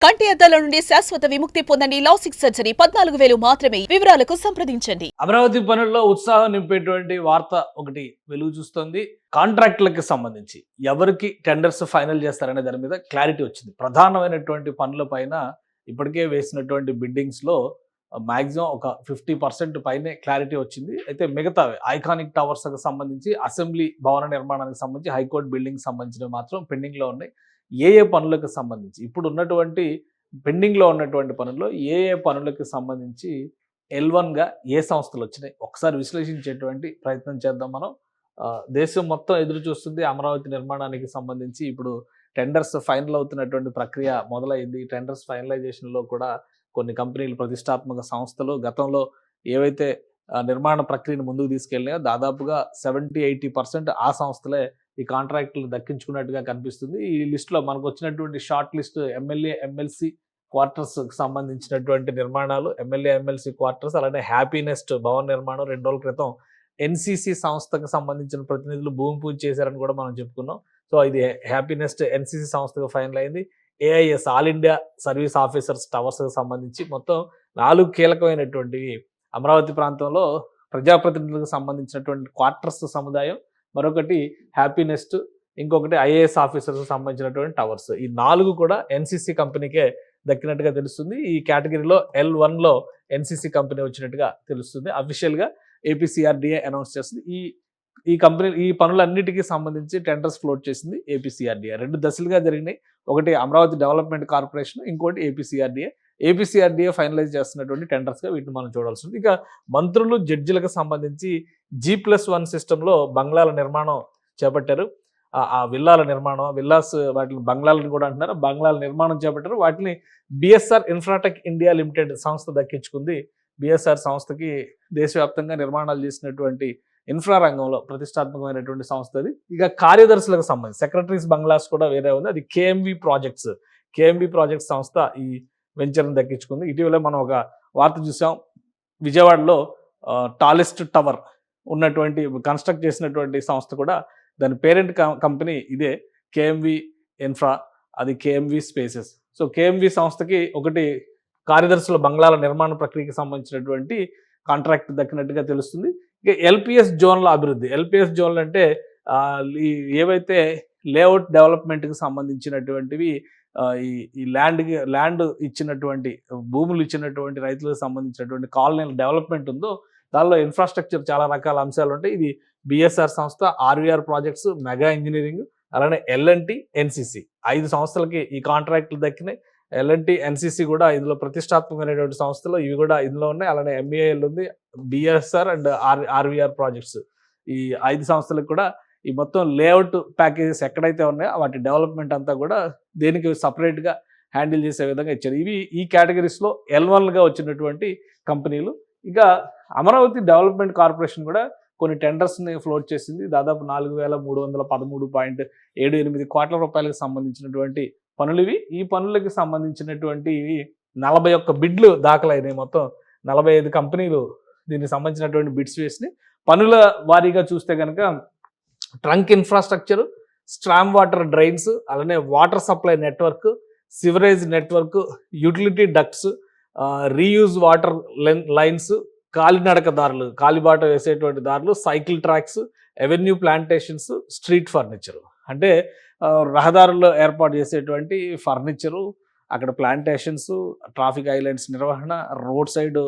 కంటి అద్దాల నుండి శాశ్వత విముక్తి పొందండి. లాసిక్ సర్జరీ 14,000 మాత్రమే. వివరాలకు సంప్రదించండి. అమరావతి పనుల్లో ఉత్సాహం నింపేటువంటి వార్త ఒకటి వెలుగు చూస్తోంది. కాంట్రాక్టులకు సంబంధించి ఎవరికి టెండర్స్ ఫైనల్ చేస్తారనే దాని మీద క్లారిటీ వచ్చింది. ప్రధానమైనటువంటి పనుల పైన ఇప్పటికే వేసినటువంటి బిడ్డింగ్స్లో మాక్సిమం ఒక 50% పైనే క్లారిటీ వచ్చింది. అయితే మిగతావి ఐకానిక్ టవర్స్కి సంబంధించి, అసెంబ్లీ భవన నిర్మాణానికి సంబంధించి, హైకోర్టు బిల్డింగ్ సంబంధించినవి మాత్రం పెండింగ్లో ఉన్నాయి. ఏ పనులకు సంబంధించి ఇప్పుడు ఉన్నటువంటి పెండింగ్లో ఉన్నటువంటి పనుల్లో ఏ పనులకు సంబంధించి L1గా ఏ సంస్థలు వచ్చినాయి ఒకసారి విశ్లేషించేటువంటి ప్రయత్నం చేద్దాం మనం. దేశం మొత్తం ఎదురు చూస్తుంది అమరావతి నిర్మాణానికి సంబంధించి. ఇప్పుడు టెండర్స్ ఫైనల్ అవుతున్నటువంటి ప్రక్రియ మొదలైంది. టెండర్స్ ఫైనలైజేషన్లో కూడా కొన్ని కంపెనీలు, ప్రతిష్టాత్మక సంస్థలు గతంలో ఏవైతే నిర్మాణ ప్రక్రియను ముందుకు తీసుకెళ్ళినాయో దాదాపుగా 70-80% ఆ సంస్థలే ఈ కాంట్రాక్టులు దక్కించుకున్నట్టుగా కనిపిస్తుంది. ఈ లిస్టులో మనకు వచ్చినటువంటి షార్ట్ లిస్ట్ ఎమ్మెల్యే ఎమ్మెల్సీ క్వార్టర్స్కి సంబంధించినటువంటి నిర్మాణాలు, ఎమ్మెల్యే ఎమ్మెల్సీ క్వార్టర్స్, అలానే హ్యాపీనెస్ట్ భవన నిర్మాణం 2 రోజుల క్రితం ఎన్సీసీ సంస్థకు సంబంధించిన ప్రతినిధులు భూమి పూజ చేశారని కూడా మనం చెప్పుకున్నాం. సో ఇది హ్యాపీనెస్ట్ ఎన్సీసీ సంస్థకు ఫైనల్ అయింది. AIS all India service officers టవర్స్కి సంబంధించి మొత్తం 4 కీలకమైనటువంటివి అమరావతి ప్రాంతంలో ప్రజాప్రతినిధులకు సంబంధించినటువంటి క్వార్టర్స్ సముదాయం, మరొకటి హ్యాపీనెస్ట్, ఇంకొకటి ఐఏఎస్ ఆఫీసర్స్ సంబంధించినటువంటి టవర్స్. ఈ 4 కూడా ఎన్సీసీ కంపెనీకే దక్కినట్టుగా తెలుస్తుంది. ఈ కేటగిరీలో L1లో ఎన్సీసీ కంపెనీ వచ్చినట్టుగా తెలుస్తుంది. అఫీషియల్గా ఏపీసీఆర్డీఏ అనౌన్స్ చేస్తుంది. ఈ కంపెనీ ఈ పనులన్నిటికీ సంబంధించి టెండర్స్ ఫ్లోట్ చేసింది ఏపీసీఆర్డీఏ. 2 దశలుగా జరిగినాయి. ఒకటి అమరావతి డెవలప్మెంట్ కార్పొరేషన్, ఇంకోటి ఏపీసీఆర్డీఏ. ఏపీసీఆర్డీఏ ఫైనలైజ్ చేస్తున్నటువంటి టెండర్స్గా వీటిని మనం చూడాల్సి ఉంది. ఇక మంత్రులు, జడ్జిలకు సంబంధించి G+1 సిస్టంలో బంగ్లాల నిర్మాణం చేపట్టారు. ఆ విల్లాల నిర్మాణం, విల్లాస్ వాటిని బంగ్లాలను కూడా అంటున్నారు. బంగ్లాల నిర్మాణం చేపట్టారు. వాటిని బిఎస్ఆర్ ఇన్ఫ్రాటెక్ ఇండియా లిమిటెడ్ సంస్థ దక్కించుకుంది. బిఎస్ఆర్ సంస్థకి దేశవ్యాప్తంగా నిర్మాణాలు చేసినటువంటి ఇన్ఫ్రా రంగంలో ప్రతిష్టాత్మకమైనటువంటి సంస్థ అది. ఇక కార్యదర్శులకు సంబంధించి సెక్రటరీస్ బంగ్లాస్ కూడా వేరే ఉంది. అది కేఎంవి ప్రాజెక్ట్స్ సంస్థ ఈ వెంచర్ని దక్కించుకుంది. ఇటీవల మనం ఒక వార్త చూసాం. విజయవాడలో టాలెస్ట్ టవర్ ఉన్నటువంటి కన్స్ట్రక్ట్ చేసినటువంటి సంస్థ కూడా, దాని పేరెంట్ కంపెనీ ఇదే కేఎంవి ఇన్ఫ్రా, అది కేఎంవి స్పేసెస్. సో కేఎంవి సంస్థకి ఒకటి కార్యదర్శుల బంగ్లాల నిర్మాణ ప్రక్రియకి సంబంధించినటువంటి కాంట్రాక్ట్ దక్కినట్టుగా తెలుస్తుంది. ఇక ఎల్పిఎస్ జోన్ల అభివృద్ధి. ఎల్పిఎస్ జోన్లు అంటే ఏవైతే లేఅవుట్ డెవలప్మెంట్కి సంబంధించినటువంటివి, ఈ ల్యాండ్ ఇచ్చినటువంటి, భూములు ఇచ్చినటువంటి రైతులకు సంబంధించినటువంటి కాలనీల డెవలప్మెంట్ ఉందో దానిలో ఇన్ఫ్రాస్ట్రక్చర్ చాలా రకాల అంశాలు ఉంటాయి. ఇది బిఎస్ఆర్ సంస్థ, ఆర్వీఆర్ ప్రాజెక్ట్స్, మెగా ఇంజనీరింగ్, అలానే ఎల్ఎన్టీ, ఎన్సీసీ 5 సంస్థలకి ఈ కాంట్రాక్టులు దక్కినాయి. ఎల్ఎన్టీ, ఎన్సీసీ కూడా ఇందులో ప్రతిష్టాత్మకమైనటువంటి సంస్థలు, ఇవి కూడా ఇందులో ఉన్నాయి. అలానే ఎంఈఐఎల్ ఉంది, బిఎస్ఆర్ అండ్ ఆర్వీఆర్ ప్రాజెక్ట్స్. ఈ 5 సంస్థలకు కూడా ఈ మొత్తం లేఅవుట్ ప్యాకేజెస్ ఎక్కడైతే ఉన్నాయో వాటి డెవలప్మెంట్ అంతా కూడా దేనికి సపరేట్గా హ్యాండిల్ చేసే విధంగా ఇచ్చారు. ఇవి ఈ కేటగిరీస్లో L1గా వచ్చినటువంటి కంపెనీలు. ఇక అమరావతి డెవలప్మెంట్ కార్పొరేషన్ కూడా కొన్ని టెండర్స్ని ఫ్లోట్ చేసింది. దాదాపు 4,313.78 కోట్ల రూపాయలకు సంబంధించినటువంటి పనులు ఇవి. ఈ పనులకు సంబంధించినటువంటి 41 బిడ్లు దాఖలైనాయి. మొత్తం 45 కంపెనీలు దీనికి సంబంధించినటువంటి బిడ్స్ వేసినాయి. పనుల వారీగా చూస్తే కనుక trunk infrastructure, storm water drains, అలానే water supply network, sewerage network, utility ducts, reuse water lines, కాలినడక దారులు, కాలిబాట వేసేటువంటి దారులు, cycle tracks, avenue plantations, street furniture. అంటే రహదారుల్లో ఏర్పాటు చేసేటువంటి ఫర్నిచరు, అక్కడ ప్లాంటేషన్స్, ట్రాఫిక్ ఐలాండ్స్ నిర్వహణ, రోడ్ సైడ్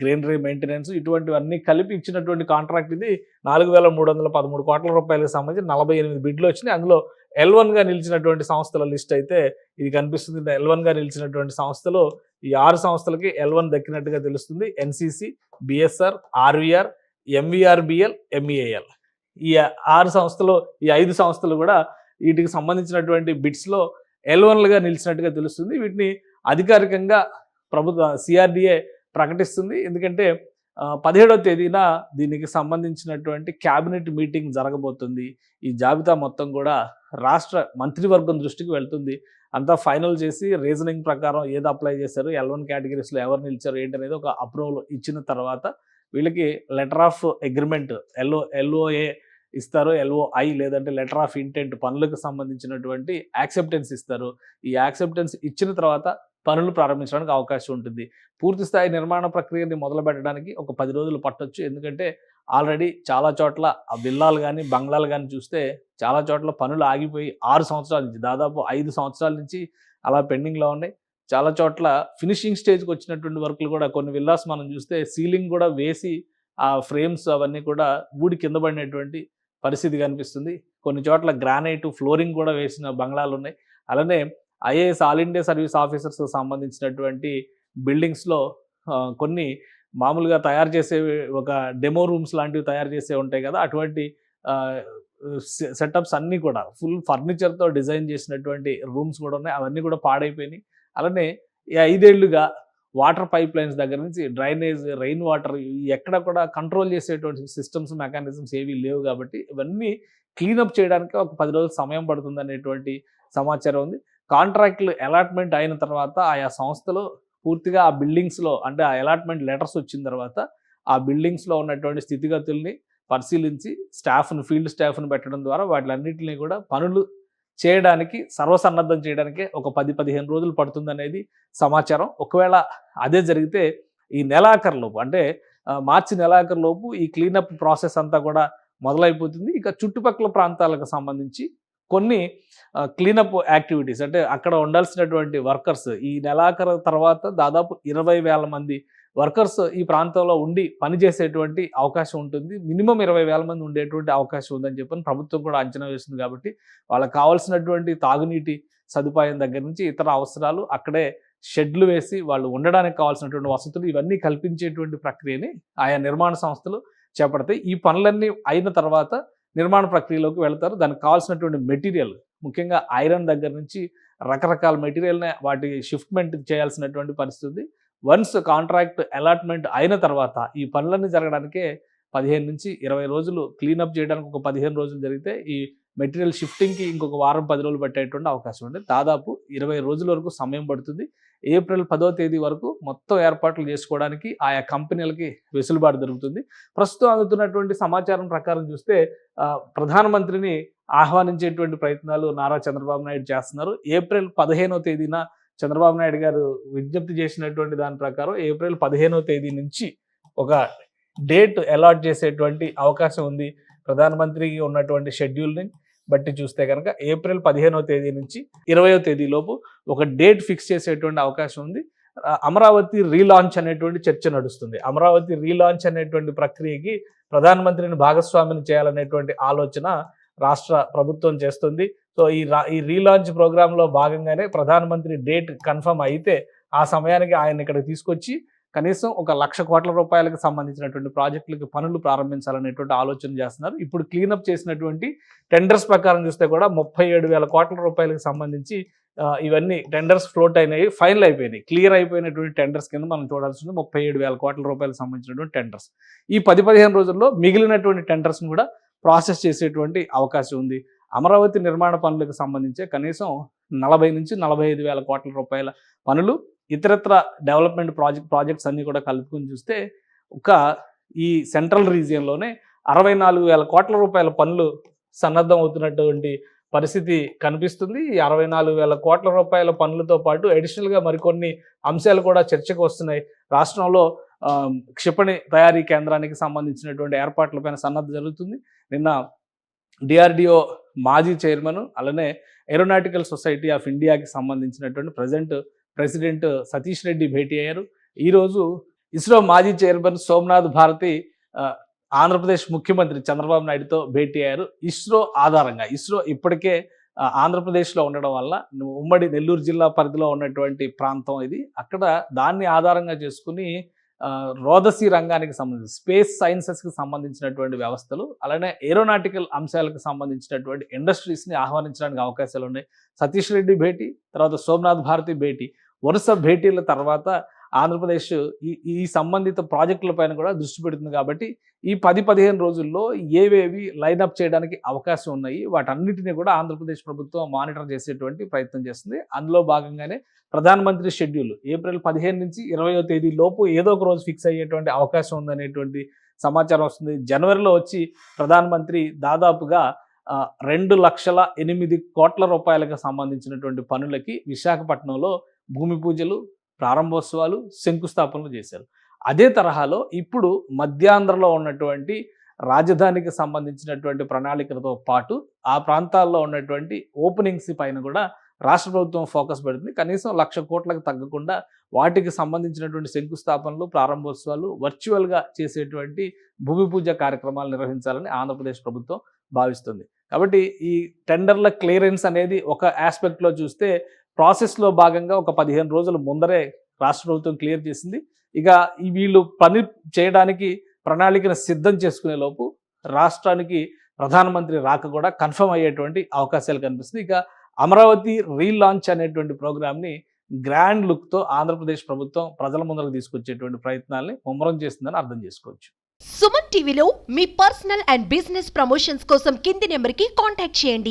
గ్రీనరీ మెయింటెనెన్స్, ఇటువంటివన్నీ కలిపి ఇచ్చినటువంటి కాంట్రాక్ట్ ఇది. 4,313 కోట్ల రూపాయలకు సంబంధించి 48 బిడ్లు వచ్చినాయి. అందులో L1గా నిలిచినటువంటి సంస్థల లిస్ట్ అయితే ఇది కనిపిస్తుంది. L1గా నిలిచినటువంటి సంస్థలు ఈ 6 సంస్థలకి L1 దక్కినట్టుగా తెలుస్తుంది. NCC, BSR, RVR, MVRBL, MEAL. ఈ 6 సంస్థలు, ఈ 5 సంస్థలు కూడా వీటికి సంబంధించినటువంటి బిడ్స్లో L1లుగా నిలిచినట్టుగా తెలుస్తుంది. వీటిని అధికారికంగా ప్రభుత్వ సిఆర్డీఏ ప్రకటిస్తుంది. ఎందుకంటే 17వ తేదీన దీనికి సంబంధించినటువంటి క్యాబినెట్ మీటింగ్ జరగబోతుంది. ఈ జాబితా మొత్తం కూడా రాష్ట్ర మంత్రివర్గం దృష్టికి వెళ్తుంది. అంతా ఫైనల్ చేసి రీజనింగ్ ప్రకారం ఏది అప్లై చేశారు, L1 కేటగిరీస్లో ఎవరు నిలిచారు ఏంటనేది ఒక అప్రూవల్ ఇచ్చిన తర్వాత వీళ్ళకి లెటర్ ఆఫ్ అగ్రిమెంట్ LOA ఇస్తారు. LOI లేదంటే లెటర్ ఆఫ్ ఇంటెంట్ పనులకు సంబంధించినటువంటి యాక్సెప్టెన్స్ ఇస్తారు. ఈ యాక్సెప్టెన్స్ ఇచ్చిన తర్వాత పనులు ప్రారంభించడానికి అవకాశం ఉంటుంది. పూర్తి స్థాయి నిర్మాణ ప్రక్రియని మొదలుపెట్టడానికి ఒక 10 రోజులు పట్టొచ్చు. ఎందుకంటే ఆల్రెడీ చాలా చోట్ల ఆ విల్లాలు గానీ, బంగ్లాలు గానీ చూస్తే చాలా చోట్ల పనులు ఆగిపోయి 6 సంవత్సరాల నుంచి దాదాపు 5 సంవత్సరాల నుంచి అలా పెండింగ్‌లో ఉన్నాయి. చాలా చోట్ల ఫినిషింగ్ స్టేజ్‌కి వచ్చినటువంటి వర్కులు కూడా కొన్ని విల్లాస్ మనం చూస్తే సీలింగ్ కూడా వేసి ఆ ఫ్రేమ్స్ అవన్నీ కూడా ఊడి కింద పడినటువంటి పరిస్థితి కనిపిస్తుంది. కొన్ని చోట్ల గ్రానైట్ ఫ్లోరింగ్ కూడా వేసిన బంగ్లాలున్నాయి. అలానే ఐఏఎస్ ఆల్ ఇండియా సర్వీస్ ఆఫీసర్స్‌కి సంబంధించినటువంటి బిల్డింగ్స్‌లో కొన్ని మామూలుగా తయారు చేసేవి ఒక డెమో రూమ్స్ లాంటివి తయారు చేసేవి ఉంటాయి కదా! అటువంటి ఆహ్, సెటప్స్ అన్నీ కూడా ఫుల్ ఫర్నిచర్‌తో డిజైన్ చేసినటువంటి రూమ్స్ కూడా ఉన్నాయి. అవన్నీ కూడా పాడైపోయినాయి. అలానే ఈ 5 ఏళ్లుగా వాటర్ పైప్ లైన్స్ దగ్గర నుంచి డ్రైనేజ్, రెయిన్ వాటర్ ఎక్కడ కూడా కంట్రోల్ చేసేటువంటి సిస్టమ్స్, మెకానిజమ్స్ ఏవీ లేవు కాబట్టి ఇవన్నీ క్లీనప్ చేయడానికి ఒక 10 రోజులు సమయం పడుతుందనేటువంటి సమాచారం ఉంది. కాంట్రాక్ట్‌లు అలాట్‌మెంట్ అయిన తర్వాత ఆయా సంస్థలు పూర్తిగా ఆ బిల్డింగ్స్‌లో అంటే ఆ అలాట్‌మెంట్ లెటర్స్ వచ్చిన తర్వాత ఆ బిల్డింగ్స్‌లో ఉన్నటువంటి స్థితిగతుల్ని పరిశీలించి ఫీల్డ్ స్టాఫ్‌ని పెట్టడం ద్వారా వాటిలన్నిటిని కూడా పనులు చేయడానికి సర్వసన్నద్ధం చేయడానికే ఒక 10, 15 రోజులు పడుతుందనేది సమాచారం. ఒకవేళ అదే జరిగితే ఈ నెలాఖరులోపు అంటే మార్చి నెలాఖరులోపు ఈ క్లీనప్ ప్రాసెస్ అంతా కూడా మొదలైపోతుంది. ఇక చుట్టుపక్కల ప్రాంతాలకు సంబంధించి కొన్ని క్లీనప్ యాక్టివిటీస్ అంటే అక్కడ ఉండాల్సినటువంటి వర్కర్స్ ఈ నెలాఖరు తర్వాత దాదాపు 20,000 మంది వర్కర్స్ ఈ ప్రాంతంలో ఉండి పనిచేసేటువంటి అవకాశం ఉంటుంది. మినిమం 20,000 మంది ఉండేటువంటి అవకాశం ఉందని చెప్పని ప్రభుత్వం కూడా అంచనా వేస్తుంది కాబట్టి వాళ్ళకి కావాల్సినటువంటి తాగునీటి సదుపాయం దగ్గర నుంచి ఇతర అవసరాలు అక్కడే షెడ్లు వేసి వాళ్ళు ఉండడానికి కావాల్సినటువంటి వసతులు ఇవన్నీ కల్పించేటువంటి ప్రక్రియని ఆయా నిర్మాణ సంస్థలు చేపడతాయి. ఈ పనులన్నీ అయిన తర్వాత నిర్మాణ ప్రక్రియలోకి వెళ్తారు. దానికి కావాల్సినటువంటి మెటీరియల్ ముఖ్యంగా ఐరన్ దగ్గర నుంచి రకరకాల మెటీరియల్ని వాటి షిఫ్ట్మెంట్ చేయాల్సినటువంటి పరిస్థితి. వన్స్ కాంట్రాక్ట్ అలాట్‌మెంట్ అయిన తర్వాత ఈ పనులన్నీ జరగడానికే 15-20 రోజులు క్లీనప్ చేయడానికి ఒక 15 రోజులు జరిగితే ఈ మెటీరియల్ షిఫ్టింగ్‌కి ఇంకొక వారం 10 రోజులు పట్టేటువంటి అవకాశం ఉంది. దాదాపు 20 రోజుల వరకు సమయం పడుతుంది. ఏప్రిల్ 10వ తేదీ వరకు మొత్తం ఏర్పాట్లు చేసుకోవడానికి ఆయా కంపెనీలకి వెసులుబాటు దొరుకుతుంది. ప్రస్తుతం అందుతున్నటువంటి సమాచారం ప్రకారం చూస్తే ప్రధానమంత్రిని ఆహ్వానించేటువంటి ప్రయత్నాలు నారా చంద్రబాబు నాయుడు చేస్తున్నారు. ఏప్రిల్ 15వ తేదీన చంద్రబాబు నాయుడు గారు విజ్ఞప్తి చేసినటువంటి దాని ప్రకారం ఏప్రిల్ 15వ తేదీ నుంచి ఒక డేట్ అలాట్ చేసేటువంటి అవకాశం ఉంది. ప్రధానమంత్రికి ఉన్నటువంటి షెడ్యూల్ని బట్టి చూస్తే కనుక ఏప్రిల్ 15వ తేదీ నుంచి 20వ తేదీ లోపు ఒక డేట్ ఫిక్స్ చేసేటువంటి అవకాశం ఉంది. అమరావతి రీలాంచ్ అనేటువంటి చర్చ నడుస్తుంది. అమరావతి రీలాంచ్ అనేటువంటి ప్రక్రియకి ప్రధానమంత్రిని భాగస్వామిని చేయాలనేటువంటి ఆలోచన రాష్ట్ర ప్రభుత్వం చేస్తుంది. సో ఈ రీలాంచ్ ప్రోగ్రాంలో భాగంగానే ప్రధానమంత్రి డేట్ కన్ఫర్మ్ అయితే ఆ సమయానికి ఆయన ఇక్కడ తీసుకొచ్చి కనీసం ఒక 1,00,000 కోట్ల రూపాయలకు సంబంధించినటువంటి ప్రాజెక్టులకి పనులు ప్రారంభించాలనేటువంటి ఆలోచన చేస్తున్నారు. ఇప్పుడు క్లీనప్ చేసినటువంటి టెండర్స్ ప్రకారం చూస్తే కూడా 37,000 కోట్ల రూపాయలకు సంబంధించి ఇవన్నీ టెండర్స్ ఫ్లోట్ అయినాయి, ఫైనల్ అయిపోయినాయి. క్లియర్ అయిపోయినటువంటి టెండర్స్ కింద మనం చూడాల్సింది 37,000 కోట్ల రూపాయలకు సంబంధించినటువంటి టెండర్స్. ఈ 10-15 రోజుల్లో మిగిలినటువంటి టెండర్స్ని కూడా ప్రాసెస్ చేసేటువంటి అవకాశం ఉంది. అమరావతి నిర్మాణ పనులకు సంబంధించి కనీసం 40-45,000 కోట్ల రూపాయల పనులు ఇతరత్ర డెవలప్మెంట్ ప్రాజెక్ట్స్ అన్నీ కూడా కలుపుకొని చూస్తే ఈ సెంట్రల్ రీజియన్లోనే 64,000 కోట్ల రూపాయల పనులు సన్నద్ధం అవుతున్నటువంటి పరిస్థితి కనిపిస్తుంది. ఈ 64,000 కోట్ల రూపాయల పనులతో పాటు అడిషనల్గా మరికొన్ని అంశాలు కూడా చర్చకు వస్తున్నాయి. రాష్ట్రంలో క్షిపణి తయారీ కేంద్రానికి సంబంధించినటువంటి ఏర్పాట్లపైన సన్నద్ధం జరుగుతుంది. నిన్న DRDO మాజీ చైర్మన్ అలానే ఏరోనాటికల్ సొసైటీ ఆఫ్ ఇండియాకి సంబంధించినటువంటి ప్రెసిడెంట్ సతీష్ రెడ్డి భేటీ అయ్యారు. ఈరోజు ఇస్రో మాజీ చైర్మన్ సోమనాథ్ భారతి ఆంధ్రప్రదేశ్ ముఖ్యమంత్రి చంద్రబాబు నాయుడుతో భేటీ అయ్యారు. ఇస్రో ఇప్పటికే ఆంధ్రప్రదేశ్లో ఉండడం వల్ల ఉమ్మడి నెల్లూరు జిల్లా పరిధిలో ఉన్నటువంటి ప్రాంతం ఇది. అక్కడ దాన్ని ఆధారంగా చేసుకుని రోదసీ రంగానికి సంబంధించి స్పేస్ సైన్సెస్కి సంబంధించినటువంటి వ్యవస్థలు అలానే ఏరోనాటికల్ అంశాలకు సంబంధించినటువంటి ఇండస్ట్రీస్ని ఆహ్వానించడానికి అవకాశాలు ఉన్నాయి. సతీష్ రెడ్డి భేటీ, తర్వాత సోమనాథ్ భారతి భేటీ, వరుస భేటీల తర్వాత ఆంధ్రప్రదేశ్ ఈ సంబంధిత ప్రాజెక్టుల పైన కూడా దృష్టి పెడుతుంది. కాబట్టి ఈ 10-15 రోజుల్లో ఏవేవి లైనప్ చేయడానికి అవకాశం ఉన్నాయి వాటన్నిటిని కూడా ఆంధ్రప్రదేశ్ ప్రభుత్వం మానిటర్ చేసేటువంటి ప్రయత్నం చేస్తుంది. అందులో భాగంగానే ప్రధానమంత్రి షెడ్యూల్ ఏప్రిల్ 15 నుంచి 20వ తేదీ లోపు ఏదో ఒక రోజు ఫిక్స్ అయ్యేటువంటి అవకాశం ఉందనేటువంటి సమాచారం వస్తుంది. జనవరిలో వచ్చి ప్రధానమంత్రి దాదాపుగా 2,08,00,000 కోట్ల రూపాయలకు సంబంధించినటువంటి పనులకి విశాఖపట్నంలో భూమి పూజలు, ప్రారంభోత్సవాలు, శంకుస్థాపనలు చేశారు. అదే తరహాలో ఇప్పుడు మధ్యాంధ్రలో ఉన్నటువంటి రాజధానికి సంబంధించినటువంటి ప్రణాళికలతో పాటు ఆ ప్రాంతాల్లో ఉన్నటువంటి ఓపెనింగ్స్ పైన కూడా రాష్ట్ర ప్రభుత్వం ఫోకస్ పెడుతుంది. కనీసం 1,00,000 కోట్లకు తగ్గకుండా వాటికి సంబంధించినటువంటి శంకుస్థాపనలు, ప్రారంభోత్సవాలు వర్చువల్గా చేసేటువంటి భూమి పూజ కార్యక్రమాలు నిర్వహించాలని ఆంధ్రప్రదేశ్ ప్రభుత్వం భావిస్తుంది. కాబట్టి ఈ టెండర్ల క్లియరెన్స్ అనేది ఒక ఆస్పెక్ట్లో చూస్తే ప్రాసెస్లో భాగంగా ఒక 15 రోజుల ముందరే రాష్ట్ర ప్రభుత్వం క్లియర్ చేసింది. ఇక వీళ్ళు పని చేయడానికి ప్రణాళికను సిద్ధం చేసుకునే లోపు రాష్ట్రానికి ప్రధానమంత్రి రాక కూడా కన్ఫర్మ్ అయ్యేటువంటి అవకాశాలు కనిపిస్తుంది. ఇక అమరావతి రీలాంచ్ అనేటువంటి ప్రోగ్రామ్ని గ్రాండ్ లుక్తో ఆంధ్రప్రదేశ్ ప్రభుత్వం ప్రజల ముందరకు తీసుకొచ్చేటువంటి ప్రయత్నాల్ని ముమ్మరం చేస్తుందని అర్థం చేసుకోవచ్చు. సుమన్ టీవీలో మీ పర్సనల్ అండ్ బిజినెస్ ప్రమోషన్స్ కోసం కింది నెంబర్కి కాంటాక్ట్ చేయండి.